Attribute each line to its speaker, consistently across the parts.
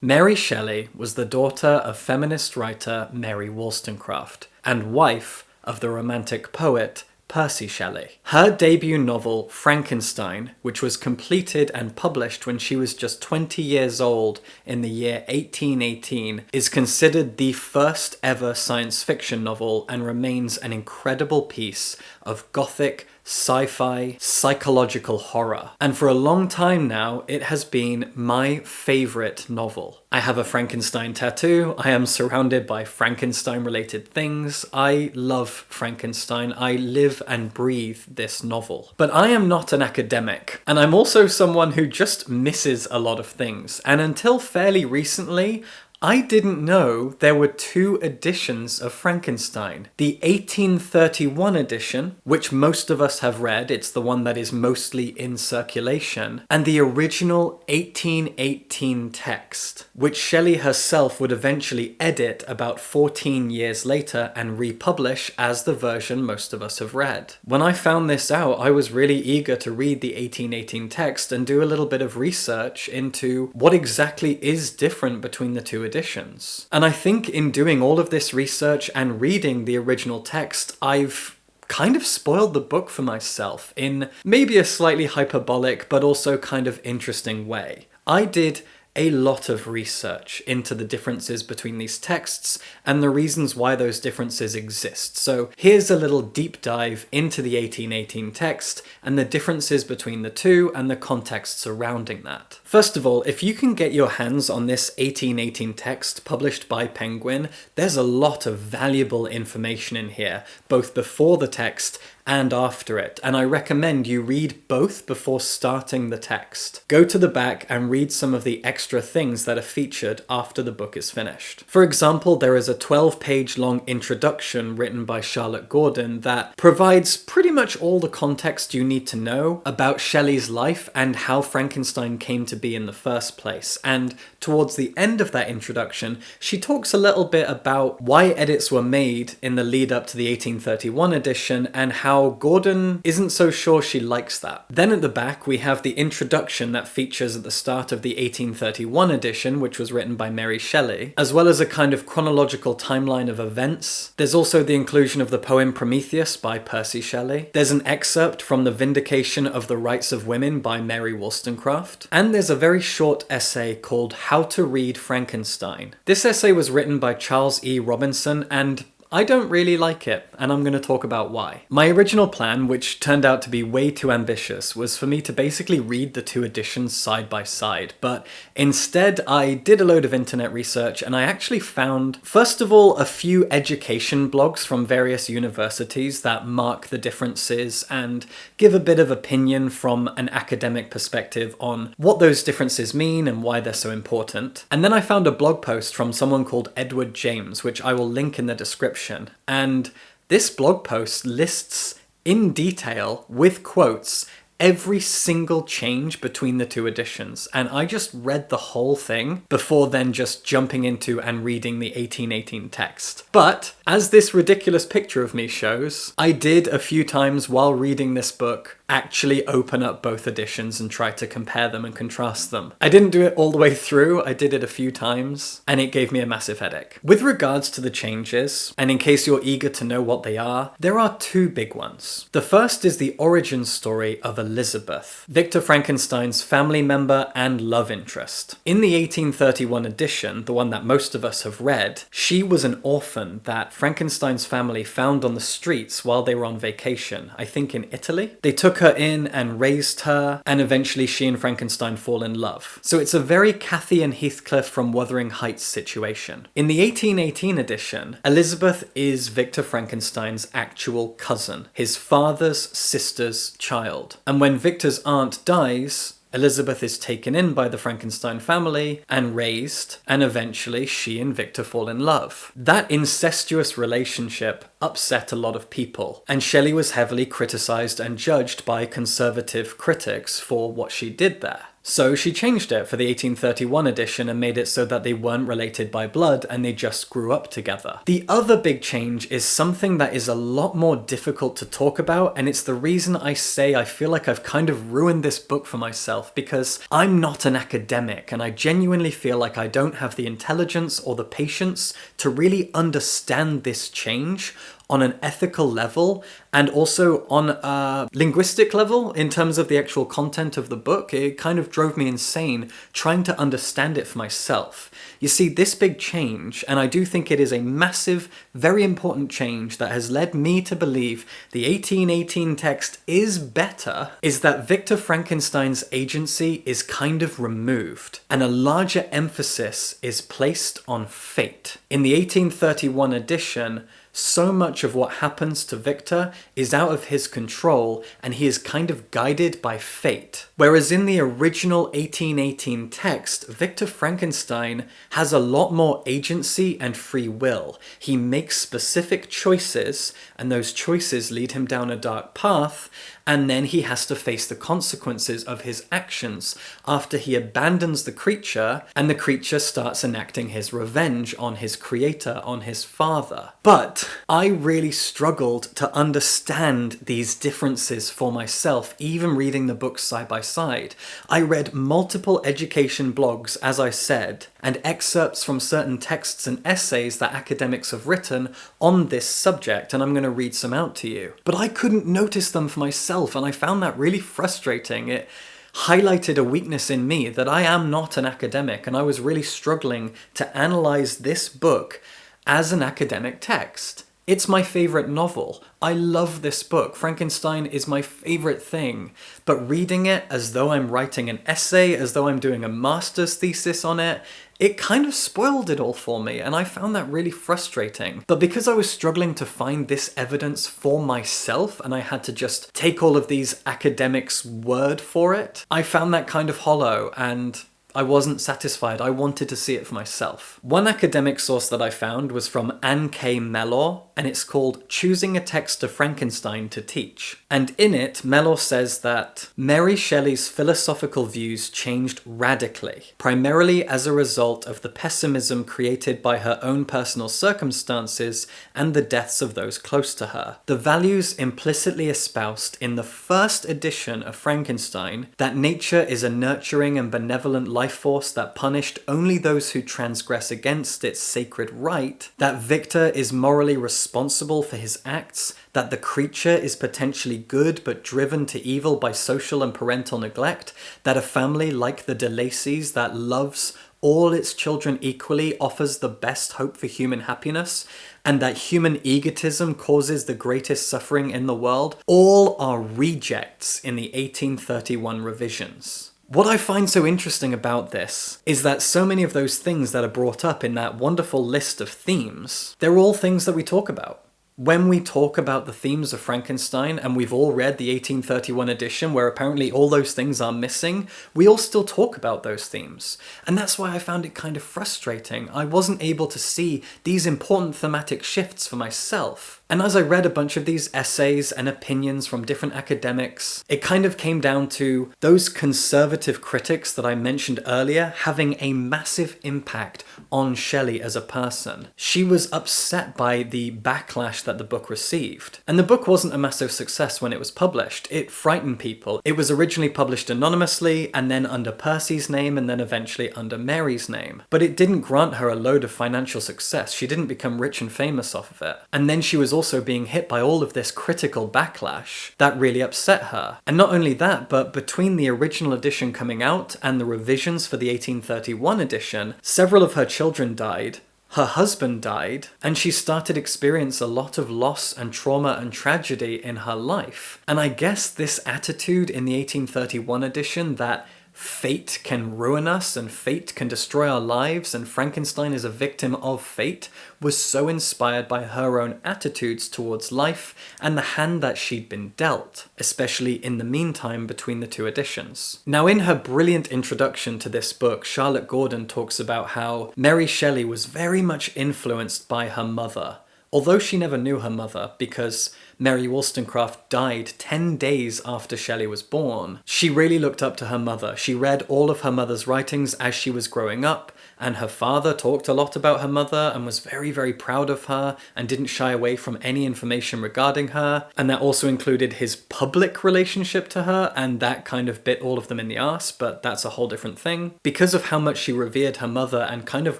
Speaker 1: Mary Shelley was the daughter of feminist writer Mary Wollstonecraft and wife of the Romantic poet Percy Shelley. Her debut novel, Frankenstein, which was completed and published when she was just 20 years old in the year 1818, is considered the first ever science fiction novel and remains an incredible piece of gothic, sci-fi, psychological horror. And for a long time now, it has been my favorite novel. I have a Frankenstein tattoo. I am surrounded by Frankenstein-related things. I love Frankenstein. I live and breathe this novel. But I am not an academic, and I'm also someone who just misses a lot of things. And until fairly recently, I didn't know there were two editions of Frankenstein. The 1831 edition, which most of us have read, it's the one that is mostly in circulation, and the original 1818 text, which Shelley herself would eventually edit about 14 years later and republish as the version most of us have read. When I found this out, I was really eager to read the 1818 text and do a little bit of research into what exactly is different between the two editions. And I think in doing all of this research and reading the original text, I've kind of spoiled the book for myself in maybe a slightly hyperbolic but also kind of interesting way. I did a lot of research into the differences between these texts and the reasons why those differences exist. So here's a little deep dive into the 1818 text and the differences between the two and the context surrounding that. First of all, if you can get your hands on this 1818 text published by Penguin, there's a lot of valuable information in here, both before the text and after it, and I recommend you read both before starting the text. Go to the back and read some of the extra things that are featured after the book is finished. For example, there is a 12-page long introduction written by Charlotte Gordon that provides pretty much all the context you need to know about Shelley's life and how Frankenstein came to be in the first place. And towards the end of that introduction, she talks a little bit about why edits were made in the lead up to the 1831 edition and how Gordon isn't so sure she likes that. Then at the back we have the introduction that features at the start of the 1831 edition, which was written by Mary Shelley, as well as a kind of chronological timeline of events. There's also the inclusion of the poem Prometheus by Percy Shelley. There's an excerpt from The Vindication of the Rights of Women by Mary Wollstonecraft. And there's a very short essay called How to Read Frankenstein. This essay was written by Charles E. Robinson, and I don't really like it, and I'm going to talk about why. My original plan, which turned out to be way too ambitious, was for me to basically read the two editions side by side, but instead I did a load of internet research and I actually found, first of all, a few education blogs from various universities that mark the differences and give a bit of opinion from an academic perspective on what those differences mean and why they're so important. And then I found a blog post from someone called Edward James, which I will link in the description. And this blog post lists in detail, with quotes, every single change between the two editions, and I just read the whole thing before then just jumping into and reading the 1818 text. But, as this ridiculous picture of me shows, I did a few times while reading this book actually open up both editions and try to compare them and contrast them. I didn't do it all the way through, I did it a few times, and it gave me a massive headache. With regards to the changes, and in case you're eager to know what they are, there are two big ones. The first is the origin story of Elizabeth, Victor Frankenstein's family member and love interest. In the 1831 edition, the one that most of us have read, she was an orphan that Frankenstein's family found on the streets while they were on vacation, I think in Italy. They took her in and raised her, and eventually she and Frankenstein fall in love. So it's a very Cathy and Heathcliff from Wuthering Heights situation. In the 1818 edition, Elizabeth is Victor Frankenstein's actual cousin, his father's sister's child. And when Victor's aunt dies, Elizabeth is taken in by the Frankenstein family and raised, and eventually she and Victor fall in love. That incestuous relationship upset a lot of people, and Shelley was heavily criticised and judged by conservative critics for what she did there. So she changed it for the 1831 edition and made it so that they weren't related by blood and they just grew up together. The other big change is something that is a lot more difficult to talk about, and it's the reason I say I feel like I've kind of ruined this book for myself, because I'm not an academic and I genuinely feel like I don't have the intelligence or the patience to really understand this change on an ethical level and also on a linguistic level in terms of the actual content of the book. It kind of drove me insane trying to understand it for myself. You see, this big change, and I do think it is a massive, very important change that has led me to believe the 1818 text is better, is that Victor Frankenstein's agency is kind of removed and a larger emphasis is placed on fate. In the 1831 edition, so much of what happens to Victor is out of his control and he is kind of guided by fate. Whereas in the original 1818 text, Victor Frankenstein has a lot more agency and free will. He makes specific choices and those choices lead him down a dark path, and then he has to face the consequences of his actions after he abandons the creature and the creature starts enacting his revenge on his creator, on his father. But I really struggled to understand these differences for myself, even reading the books side by side. I read multiple education blogs, as I said, and excerpts from certain texts and essays that academics have written on this subject, and I'm going to read some out to you. But I couldn't notice them for myself, and I found that really frustrating. It highlighted a weakness in me that I am not an academic, and I was really struggling to analyze this book as an academic text. It's my favorite novel. I love this book. Frankenstein is my favorite thing. But reading it as though I'm writing an essay, as though I'm doing a master's thesis on it, it kind of spoiled it all for me, and I found that really frustrating. But because I was struggling to find this evidence for myself, and I had to just take all of these academics' word for it, I found that kind of hollow, and I wasn't satisfied. I wanted to see it for myself. One academic source that I found was from Anne K. Mellor, and it's called Choosing a Text of Frankenstein to Teach. And in it, Mellor says that Mary Shelley's philosophical views changed radically, primarily as a result of the pessimism created by her own personal circumstances and the deaths of those close to her. The values implicitly espoused in the first edition of Frankenstein, that nature is a nurturing and benevolent life force that punished only those who transgress against its sacred right, that Victor is morally responsible for his acts, that the creature is potentially good but driven to evil by social and parental neglect, that a family like the de Lacys that loves all its children equally offers the best hope for human happiness, and that human egotism causes the greatest suffering in the world, all are rejects in the 1831 revisions. What I find so interesting about this is that so many of those things that are brought up in that wonderful list of themes, they're all things that we talk about. When we talk about the themes of Frankenstein, and we've all read the 1831 edition where apparently all those things are missing, we all still talk about those themes. And that's why I found it kind of frustrating. I wasn't able to see these important thematic shifts for myself. And as I read a bunch of these essays and opinions from different academics, it kind of came down to those conservative critics that I mentioned earlier having a massive impact on Shelley as a person. She was upset by the backlash that the book received. And the book wasn't a massive success when it was published. It frightened people. It was originally published anonymously, and then under Percy's name, and then eventually under Mary's name. But it didn't grant her a load of financial success. She didn't become rich and famous off of it. And then she was also being hit by all of this critical backlash that really upset her. And not only that, but between the original edition coming out and the revisions for the 1831 edition, several of her children died, her husband died, and she started to experience a lot of loss and trauma and tragedy in her life. And I guess this attitude in the 1831 edition that fate can ruin us and fate can destroy our lives and Frankenstein is a victim of fate was so inspired by her own attitudes towards life and the hand that she'd been dealt, especially in the meantime between the two editions. Now, in her brilliant introduction to this book, Charlotte Gordon talks about how Mary Shelley was very much influenced by her mother, Although she never knew her mother, because Mary Wollstonecraft died 10 days after Shelley was born, she really looked up to her mother. She read all of her mother's writings as she was growing up, and her father talked a lot about her mother and was very, very proud of her and didn't shy away from any information regarding her. And that also included his public relationship to her, and that kind of bit all of them in the arse, but that's a whole different thing. Because of how much she revered her mother and kind of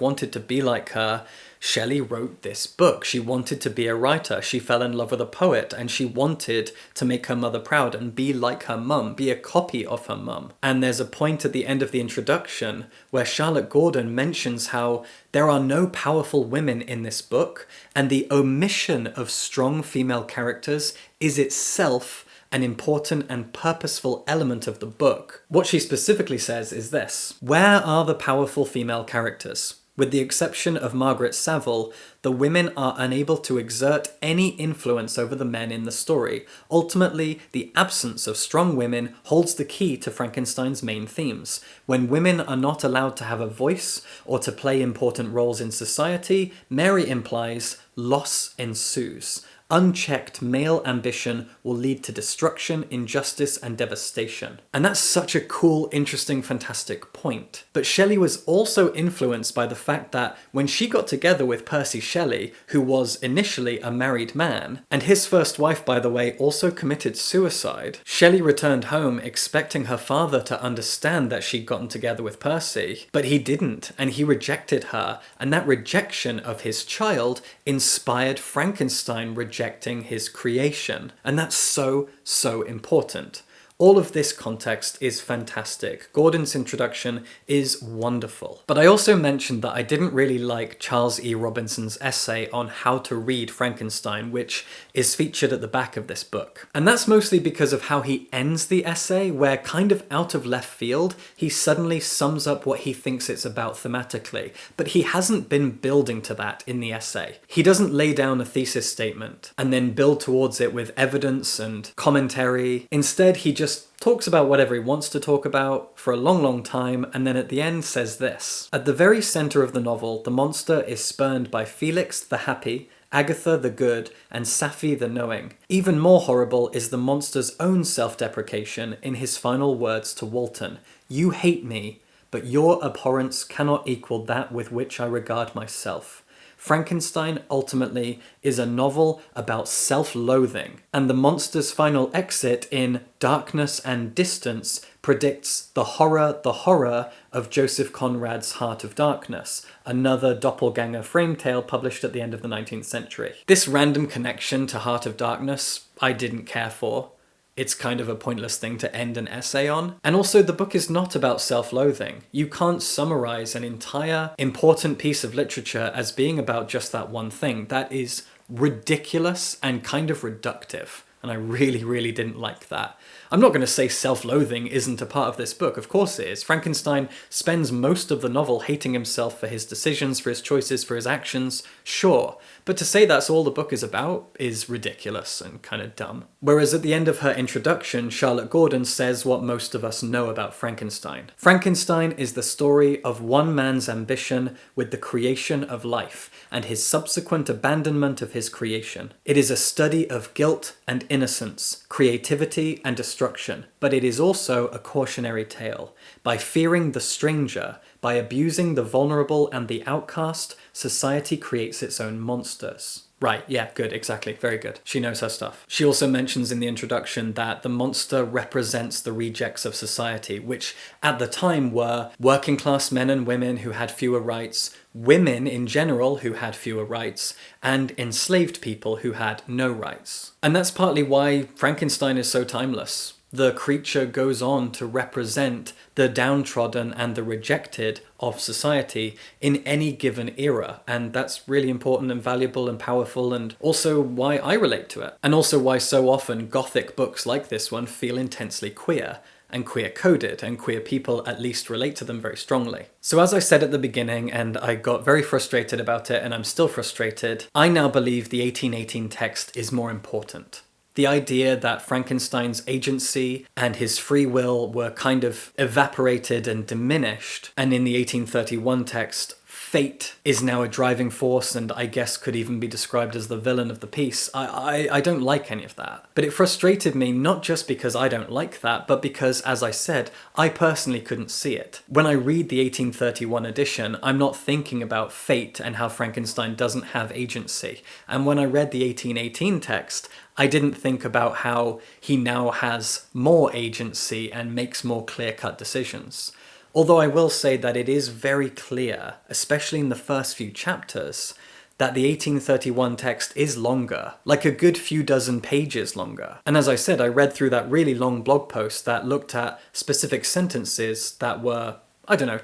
Speaker 1: wanted to be like her, Shelley wrote this book. She wanted to be a writer. She fell in love with a poet, and she wanted to make her mother proud and be like her mum, be a copy of her mum. And there's a point at the end of the introduction where Charlotte Gordon mentions how there are no powerful women in this book, and the omission of strong female characters is itself an important and purposeful element of the book. What she specifically says is this: where are the powerful female characters? With the exception of Margaret Saville, the women are unable to exert any influence over the men in the story. Ultimately, the absence of strong women holds the key to Frankenstein's main themes. When women are not allowed to have a voice or to play important roles in society, Mary implies loss ensues. Unchecked male ambition will lead to destruction, injustice, and devastation. And that's such a cool, interesting, fantastic point. But Shelley was also influenced by the fact that when she got together with Percy Shelley, who was initially a married man, and his first wife, by the way, also committed suicide, Shelley returned home expecting her father to understand that she'd gotten together with Percy, but he didn't, and he rejected her, and that rejection of his child inspired Frankenstein rejecting his creation. And that's so important. All of this context is fantastic. Gordon's introduction is wonderful. But I also mentioned that I didn't really like Charles E. Robinson's essay on how to read Frankenstein, which is featured at the back of this book. And that's mostly because of how he ends the essay, where kind of out of left field, he suddenly sums up what he thinks it's about thematically. But he hasn't been building to that in the essay. He doesn't lay down a thesis statement and then build towards it with evidence and commentary. Instead, he just talks about whatever he wants to talk about for a long time, and then at the end says this: at the very center of the novel, the monster is spurned by Felix the happy, Agatha the good, and Safie the knowing. Even more horrible is the monster's own self-deprecation in his final words to Walton: "You hate me, but your abhorrence cannot equal that with which I regard myself." Frankenstein ultimately is a novel about self-loathing, and the monster's final exit in Darkness and Distance predicts the horror of Joseph Conrad's Heart of Darkness, another doppelganger frame tale published at the end of the 19th century. This random connection to Heart of Darkness I didn't care for. It's kind of a pointless thing to end an essay on. And also, the book is not about self-loathing. You can't summarize an entire important piece of literature as being about just that one thing. That is ridiculous and kind of reductive. And I really didn't like that. I'm not going to say self-loathing isn't a part of this book. Of course it is. Frankenstein spends most of the novel hating himself for his decisions, for his choices, for his actions. Sure. But to say that's all the book is about is ridiculous and kind of dumb. Whereas at the end of her introduction, Charlotte Gordon says what most of us know about Frankenstein. Frankenstein is the story of one man's ambition with the creation of life, and his subsequent abandonment of his creation. It is a study of guilt and innocence, creativity and destruction, but it is also a cautionary tale. By fearing the stranger, by abusing the vulnerable and the outcast, society creates its own monsters. Right, yeah, good, exactly, very good. She knows her stuff. She also mentions in the introduction that the monster represents the rejects of society, which at the time were working class men and women who had fewer rights, women in general who had fewer rights, and enslaved people who had no rights. And that's partly why Frankenstein is so timeless. The creature goes on to represent the downtrodden and the rejected of society in any given era, and that's really important and valuable and powerful, and also why I relate to it. And also why so often Gothic books like this one feel intensely queer, and queer-coded, and queer people at least relate to them very strongly. So as I said at the beginning, and I got very frustrated about it, and I'm still frustrated, I now believe the 1818 text is more important. The idea that Frankenstein's agency and his free will were kind of evaporated and diminished, and in the 1831 text, fate is now a driving force and I guess could even be described as the villain of the piece. I don't like any of that. But it frustrated me not just because I don't like that, but because, as I said, I personally couldn't see it. When I read the 1831 edition, I'm not thinking about fate and how Frankenstein doesn't have agency. And when I read the 1818 text, I didn't think about how he now has more agency and makes more clear-cut decisions. Although I will say that it is very clear, especially in the first few chapters, that the 1831 text is longer, like a good few dozen pages longer. And as I said, I read through that really long blog post that looked at specific sentences that were,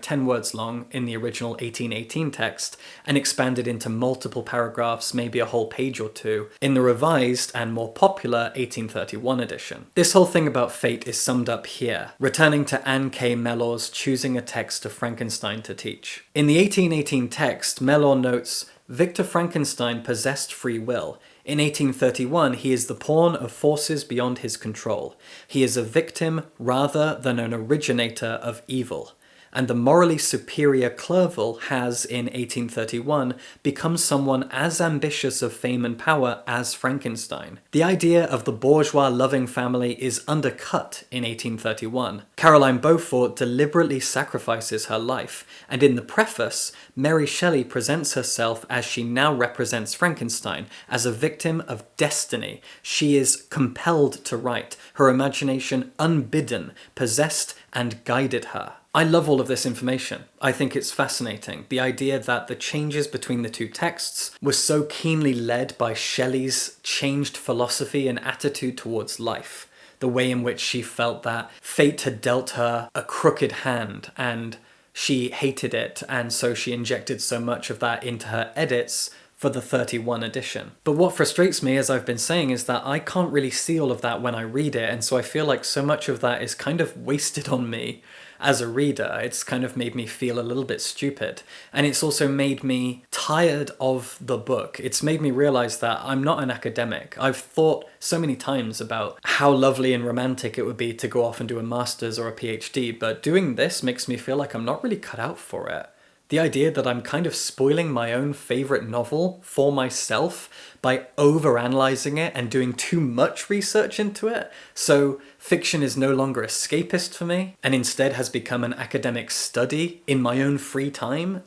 Speaker 1: 10 words long in the original 1818 text, and expanded into multiple paragraphs, maybe a whole page or two, in the revised and more popular 1831 edition. This whole thing about fate is summed up here, returning to Anne K. Mellor's Choosing a Text of Frankenstein to Teach. In the 1818 text, Mellor notes, Victor Frankenstein possessed free will. In 1831, he is the pawn of forces beyond his control. He is a victim rather than an originator of evil. And the morally superior Clerval has, in 1831, become someone as ambitious of fame and power as Frankenstein. The idea of the bourgeois loving family is undercut in 1831. Caroline Beaufort deliberately sacrifices her life, and in the preface, Mary Shelley presents herself as she now represents Frankenstein, as a victim of destiny. She is compelled to write, her imagination unbidden, possessed and guided her. I love all of this information. I think it's fascinating. The idea that the changes between the two texts were so keenly led by Shelley's changed philosophy and attitude towards life. The way in which she felt that fate had dealt her a crooked hand and she hated it, and so she injected so much of that into her edits for the 31 edition. But what frustrates me, as I've been saying, is that I can't really see all of that when I read it, and so I feel like so much of that is kind of wasted on me as a reader. It's kind of made me feel a little bit stupid. And it's also made me tired of the book. It's made me realize that I'm not an academic. I've thought so many times about how lovely and romantic it would be to go off and do a master's or a PhD, but doing this makes me feel like I'm not really cut out for it. The idea that I'm kind of spoiling my own favourite novel for myself by overanalyzing it and doing too much research into it. So fiction is no longer escapist for me and instead has become an academic study in my own free time.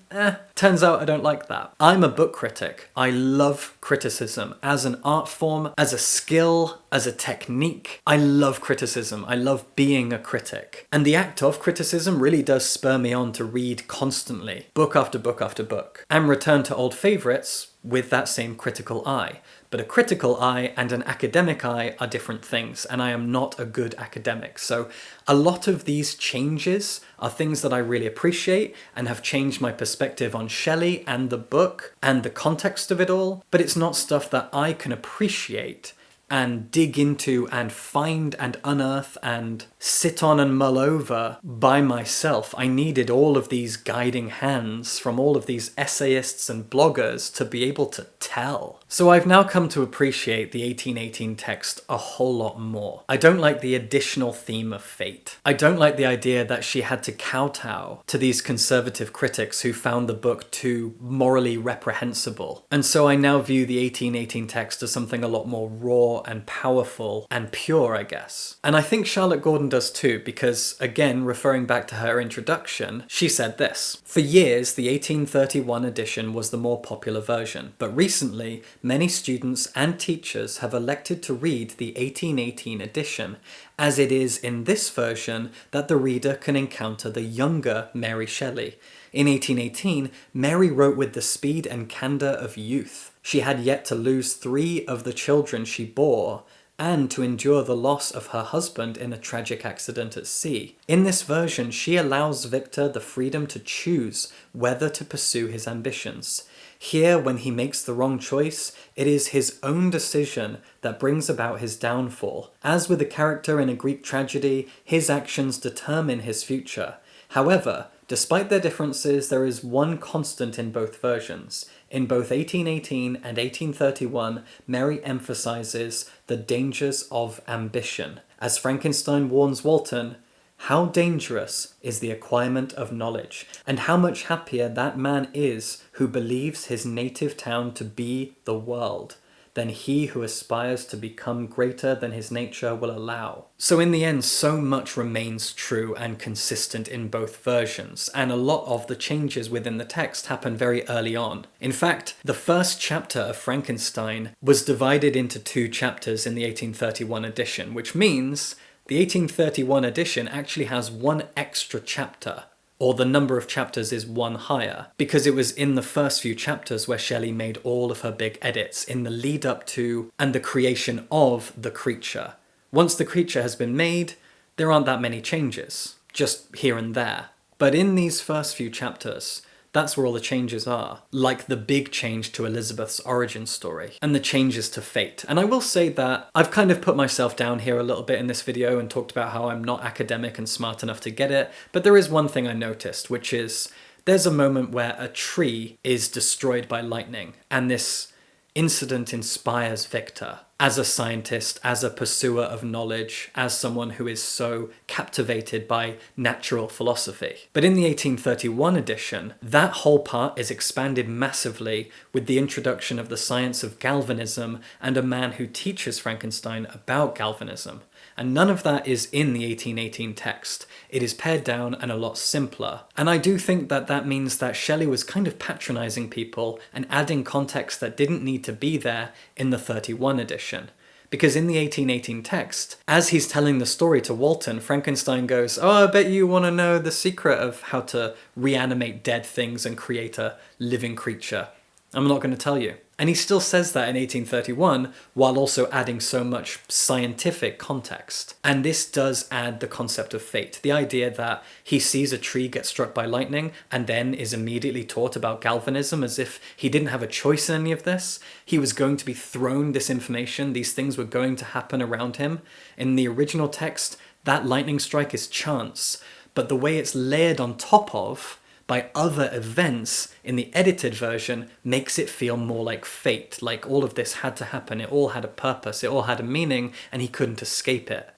Speaker 1: Turns out I don't like that. I'm a book critic. I love criticism as an art form, as a skill, as a technique. I love criticism. I love being a critic. And the act of criticism really does spur me on to read constantly, book after book after book, and return to old favourites with that same critical eye. But a critical eye and an academic eye are different things, and I am not a good academic. So a lot of these changes are things that I really appreciate and have changed my perspective on Shelley and the book and the context of it all, but it's not stuff that I can appreciate and dig into and find and unearth and sit on and mull over by myself. I needed all of these guiding hands from all of these essayists and bloggers to be able to tell. So I've now come to appreciate the 1818 text a whole lot more. I don't like the additional theme of fate. I don't like the idea that she had to kowtow to these conservative critics who found the book too morally reprehensible. And so I now view the 1818 text as something a lot more raw and powerful and pure, I guess. And I think Charlotte Gordon does too, because, again, referring back to her introduction, she said this: "For years, the 1831 edition was the more popular version, but recently, many students and teachers have elected to read the 1818 edition, as it is in this version that the reader can encounter the younger Mary Shelley. In 1818, Mary wrote with the speed and candour of youth. She had yet to lose 3 of the children she bore, and to endure the loss of her husband in a tragic accident at sea. In this version, she allows Victor the freedom to choose whether to pursue his ambitions. Here, when he makes the wrong choice, it is his own decision that brings about his downfall. As with a character in a Greek tragedy, his actions determine his future. However, despite their differences, there is one constant in both versions. In both 1818 and 1831, Mary emphasizes the dangers of ambition. As Frankenstein warns Walton, How dangerous is the acquirement of knowledge, and how much happier that man is who believes his native town to be the world, than he who aspires to become greater than his nature will allow. So in the end, so much remains true and consistent in both versions, and a lot of the changes within the text happen very early on. In fact, the first chapter of Frankenstein was divided into 2 chapters in the 1831 edition, which means the 1831 edition actually has 1 extra chapter, or the number of chapters is 1 higher, because it was in the first few chapters where Shelley made all of her big edits in the lead up to and the creation of the creature. Once the creature has been made, there aren't that many changes, just here and there. But in these first few chapters, that's where all the changes are, like the big change to Elizabeth's origin story, and the changes to fate. And I will say that I've kind of put myself down here a little bit in this video and talked about how I'm not academic and smart enough to get it, but there is one thing I noticed, which is there's a moment where a tree is destroyed by lightning, and this incident inspires Victor as a scientist, as a pursuer of knowledge, as someone who is so captivated by natural philosophy. But in the 1831 edition, that whole part is expanded massively with the introduction of the science of galvanism and a man who teaches Frankenstein about galvanism. And none of that is in the 1818 text. It is pared down and a lot simpler. And I do think that that means that Shelley was kind of patronizing people and adding context that didn't need to be there in the 31 edition. Because in the 1818 text, as he's telling the story to Walton, Frankenstein goes, "Oh, I bet you want to know the secret of how to reanimate dead things and create a living creature. I'm not going to tell you." And he still says that in 1831, while also adding so much scientific context. And this does add the concept of fate, the idea that he sees a tree get struck by lightning and then is immediately taught about galvanism as if he didn't have a choice in any of this. He was going to be thrown this information, these things were going to happen around him. In the original text, that lightning strike is chance, but the way it's layered on top of by other events in the edited version makes it feel more like fate, like all of this had to happen, it all had a purpose, it all had a meaning, and he couldn't escape it.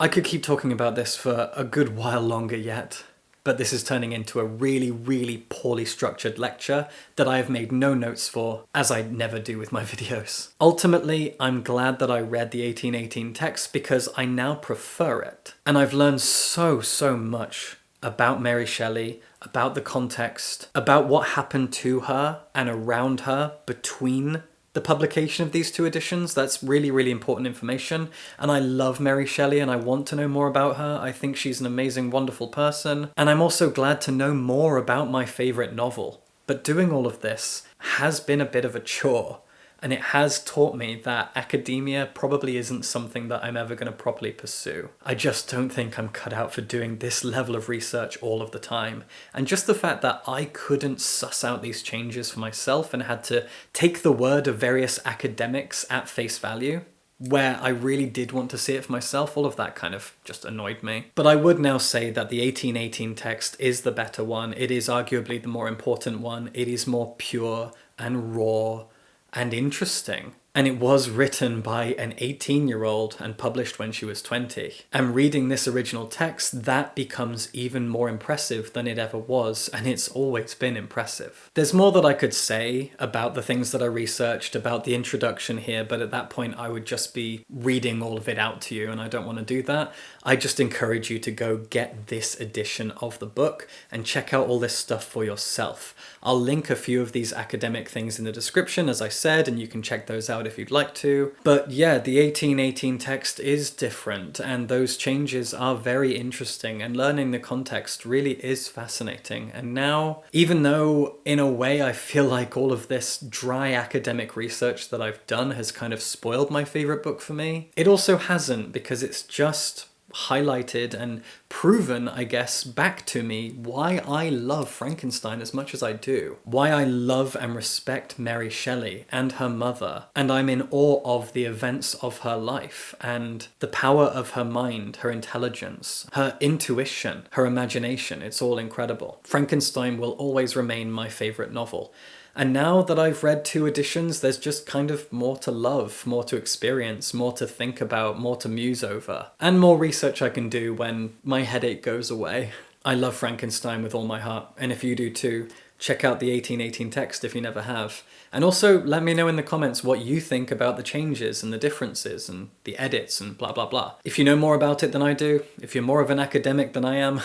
Speaker 1: I could keep talking about this for a good while longer yet, but this is turning into a really, really poorly structured lecture that I have made no notes for, as I never do with my videos. Ultimately, I'm glad that I read the 1818 text because I now prefer it. And I've learned so much about Mary Shelley, about the context, about what happened to her and around her between the publication of these 2 editions. That's really, really important information. And I love Mary Shelley and I want to know more about her. I think she's an amazing, wonderful person. And I'm also glad to know more about my favourite novel. But doing all of this has been a bit of a chore. And it has taught me that academia probably isn't something that I'm ever going to properly pursue. I just don't think I'm cut out for doing this level of research all of the time. And just the fact that I couldn't suss out these changes for myself and had to take the word of various academics at face value, where I really did want to see it for myself, all of that kind of just annoyed me. But I would now say that the 1818 text is the better one. It is arguably the more important one. It is more pure and raw and interesting. And it was written by an 18-year-old and published when she was 20. And reading this original text, that becomes even more impressive than it ever was, and it's always been impressive. There's more that I could say about the things that I researched, about the introduction here, but at that point I would just be reading all of it out to you, and I don't want to do that. I just encourage you to go get this edition of the book and check out all this stuff for yourself. I'll link a few of these academic things in the description, as I said, and you can check those out if you'd like to. But yeah, the 1818 text is different, and those changes are very interesting, and learning the context really is fascinating. And now, even though in a way I feel like all of this dry academic research that I've done has kind of spoiled my favorite book for me, it also hasn't, because it's just highlighted and proven, I guess, back to me why I love Frankenstein as much as I do. Why I love and respect Mary Shelley and her mother. And I'm in awe of the events of her life and the power of her mind, her intelligence, her intuition, her imagination. It's all incredible. Frankenstein will always remain my favorite novel. And now that I've read 2 editions, there's just kind of more to love, more to experience, more to think about, more to muse over, and more research I can do when my headache goes away. I love Frankenstein with all my heart, and if you do too, check out the 1818 text if you never have. And also let me know in the comments what you think about the changes and the differences and the edits and blah blah blah. If you know more about it than I do, if you're more of an academic than I am,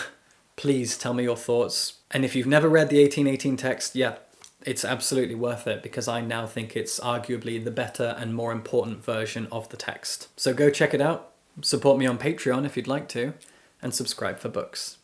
Speaker 1: please tell me your thoughts. And if you've never read the 1818 text, yeah, it's absolutely worth it, because I now think it's arguably the better and more important version of the text. So go check it out, support me on Patreon if you'd like to, and subscribe for books.